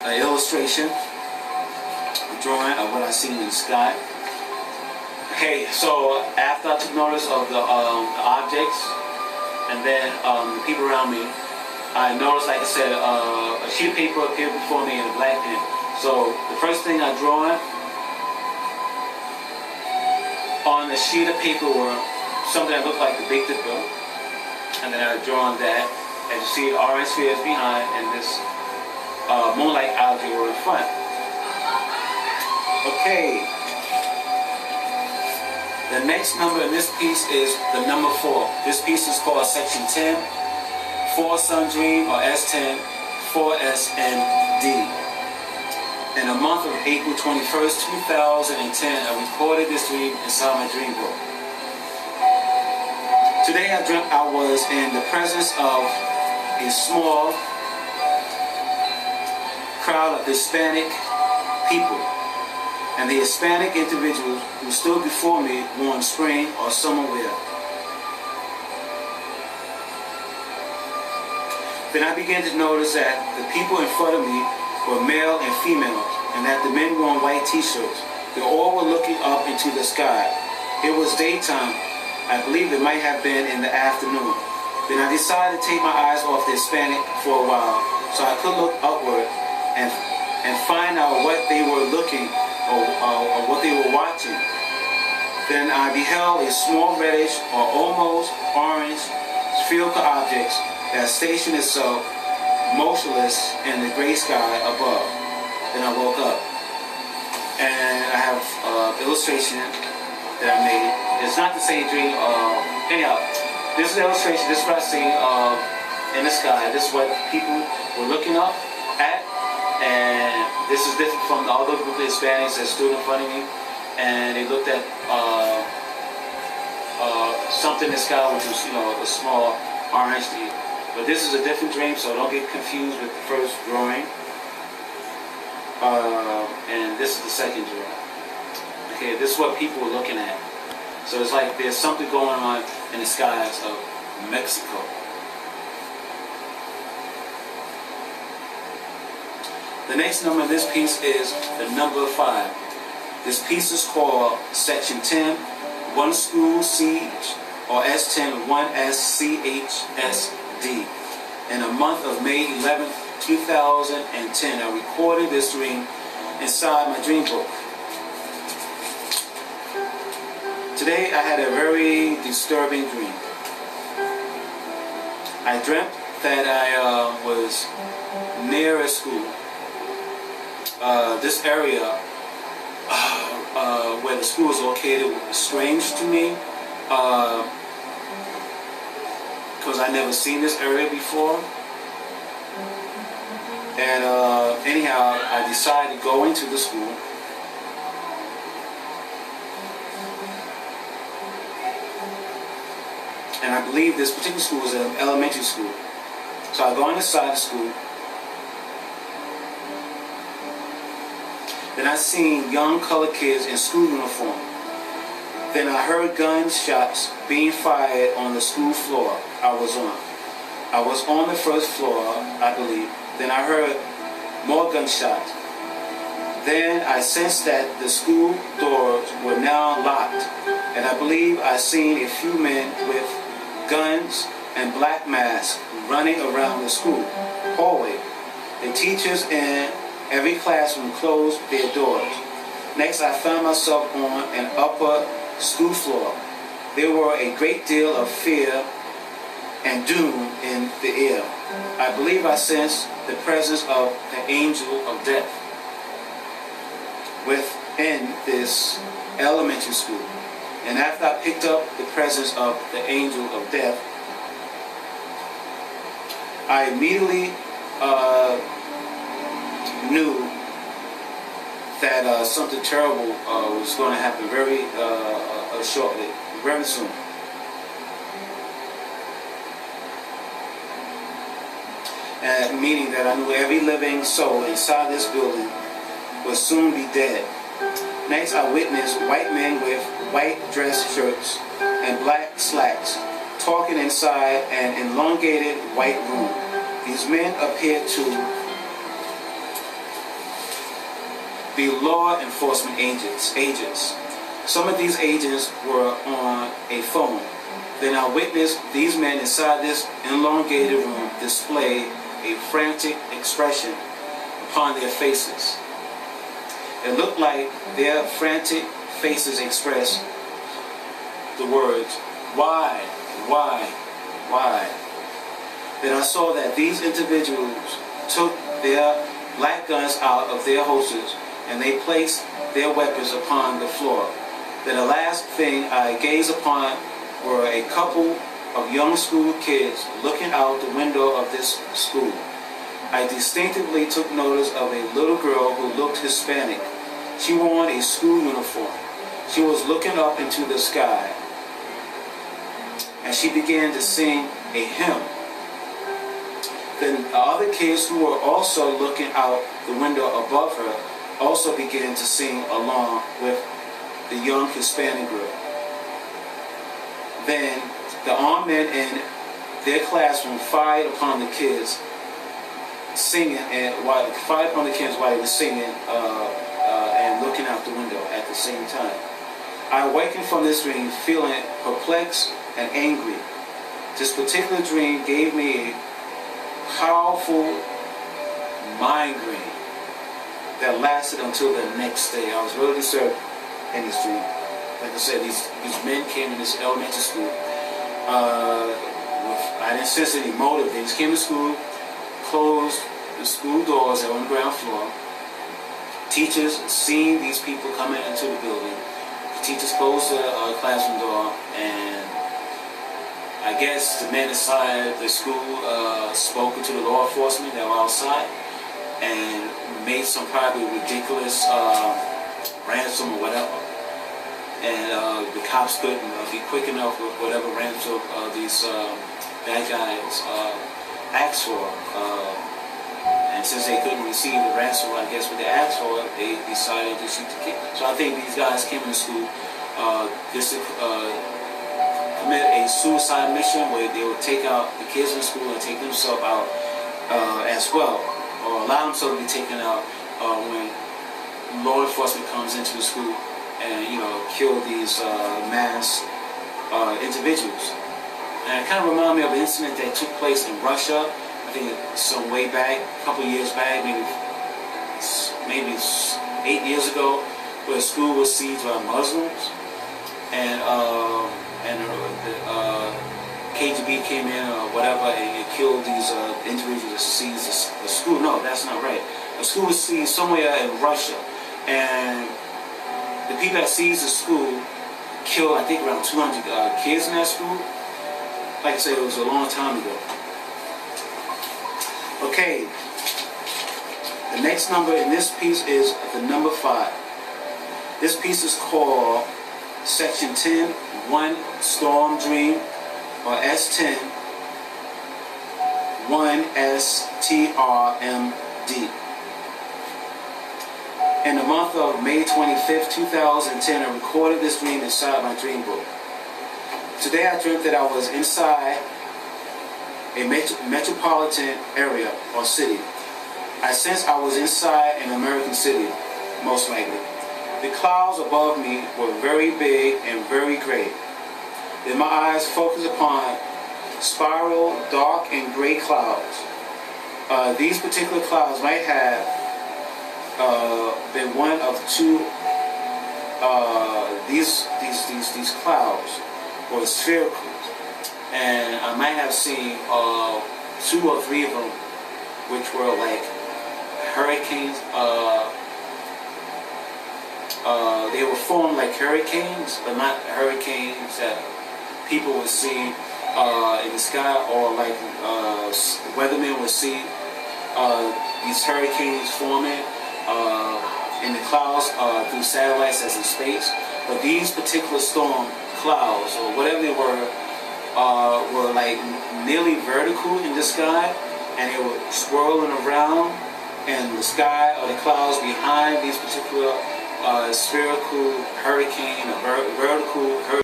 An illustration, a drawing of what I seen in the sky. Okay, so after I took notice of the objects and then the people around me, I noticed, like I said, a sheet of paper appeared before me in a black pen. So the first thing I drew on the sheet of paper were something that looked like the Big Dipper, and then I drawn that. As you see, the orange spheres behind, and this moonlight algae were in front. Okay. The next number in this piece is the number 4. This piece is called Section 10, 4 Sun Dream, or S10, 4SND. In the month of April 21st, 2010, I recorded this dream inside my dream book. Today I dreamt I was in the presence of a small crowd of Hispanic people, and the Hispanic individuals who stood before me wore in spring or summer wear. Then I began to notice that the people in front of me were male and female, and that the men wore white t-shirts. They all were looking up into the sky. It was daytime. I believe it might have been in the afternoon. Then I decided to take my eyes off the Hispanic for a while, so I could look upward and find out what they were looking or what they were watching. Then I beheld a small reddish or almost orange spherical object that stationed itself motionless in the gray sky above. Then I woke up, and I have an illustration that I made. It's not the same dream. Anyhow, this is an illustration. This is what I see in the sky. This is what people were looking up at. And this is different from the other group of Hispanics that stood in front of me, and they looked at something in the sky, which was, a small orange thing. But this is a different dream, so don't get confused with the first drawing. And this is the second drawing. Okay, this is what people were looking at. So it's like there's something going on in the skies of Mexico. The next number in this piece is the number 5. This piece is called Section 10, 1 School Siege, or S10, 1SCHSD. In the month of May 11th, 2010, I recorded this dream inside my dream book. Today I had a very disturbing dream. I dreamt that I was near a school. This area where the school is located was strange to me because I never seen this area before. And anyhow, I decided to go into the school. And I believe this particular school was an elementary school. So I go inside the school. Then I seen young colored kids in school uniform. Then I heard gunshots being fired on the school floor I was on. I was on the first floor, I believe. Then I heard more gunshots. Then I sensed that the school doors were now locked. And I believe I seen a few men with guns and black masks running around the school hallway. The teachers in every classroom closed their doors. Next, I found myself on an upper school floor. There were a great deal of fear and doom in the air. I believe I sensed the presence of the angel of death within this elementary school. And after I picked up the presence of the angel of death, I immediately knew that something terrible was going to happen very shortly, very soon. Meaning that I knew every living soul inside this building would soon be dead. Next, I witnessed white men with white dress shirts and black slacks talking inside an elongated white room. These men appeared to be law enforcement agents. Some of these agents were on a phone. Then I witnessed these men inside this elongated room display a frantic expression upon their faces. It looked like their frantic faces expressed the words, "Why? Why? Why?" Then I saw that these individuals took their black guns out of their holsters and they placed their weapons upon the floor. Then the last thing I gazed upon were a couple of young school kids looking out the window of this school. I distinctively took notice of a little girl who looked Hispanic. She wore a school uniform. She was looking up into the sky, and she began to sing a hymn. Then the other kids who were also looking out the window above her also began to sing along with the young Hispanic girl. Then the armed men in their classroom fired upon the kids singing, and fired upon the kids while they were singing and looking out the window at the same time. I awakened from this dream feeling perplexed and angry. This particular dream gave me a powerful migraine that lasted until the next day. I was really disturbed in this dream. Like I said, these men came in this elementary school. I didn't sense any motive. They just came to school, closed the school doors that were on the ground floor. Teachers seen these people coming into the building. The teachers closed the classroom door, and I guess the men inside the school spoke to the law enforcement that were outside and made some probably ridiculous ransom or whatever. And the cops couldn't be quick enough with whatever ransom these bad guys asked for. And since they couldn't receive the ransom, I guess, what they asked for, they decided to shoot the kid. So I think these guys came into school just to commit a suicide mission where they would take out the kids in school and take themselves out as well, or allow themselves to be taken out when law enforcement comes into the school and, you know, kill these mass individuals. And it kind of reminded me of an incident that took place in Russia. I think some way back, a couple of years back, maybe 8 years ago, where a school was sieged by Muslims, and the KGB came in or whatever and killed these individuals that seized the school. No, that's not right. The school was seized somewhere in Russia, and the people that seized the school killed, I think, around 200 kids in that school. Like I said, it was a long time ago. Okay, the next number in this piece is the number 5. This piece is called Section 10, 1 Storm Dream, or S10, 1 STRMD. In the month of May 25th, 2010, I recorded this dream inside my dream book. Today I dreamt that I was inside a metropolitan area or city. I sensed I was inside an American city, most likely. The clouds above me were very big and very gray. Then my eyes focused upon spiral, dark and gray clouds. These particular clouds might have been one of two. These clouds were spherical. And I might have seen 2 or 3 of them, which were like hurricanes. They were formed like hurricanes, but not hurricanes that people would see in the sky, or like weathermen would see these hurricanes forming in the clouds through satellites as in space. But these particular storm clouds, or whatever they were like nearly vertical in the sky, and they were swirling around in the sky or the clouds behind these particular spherical hurricane or vertical hurricane.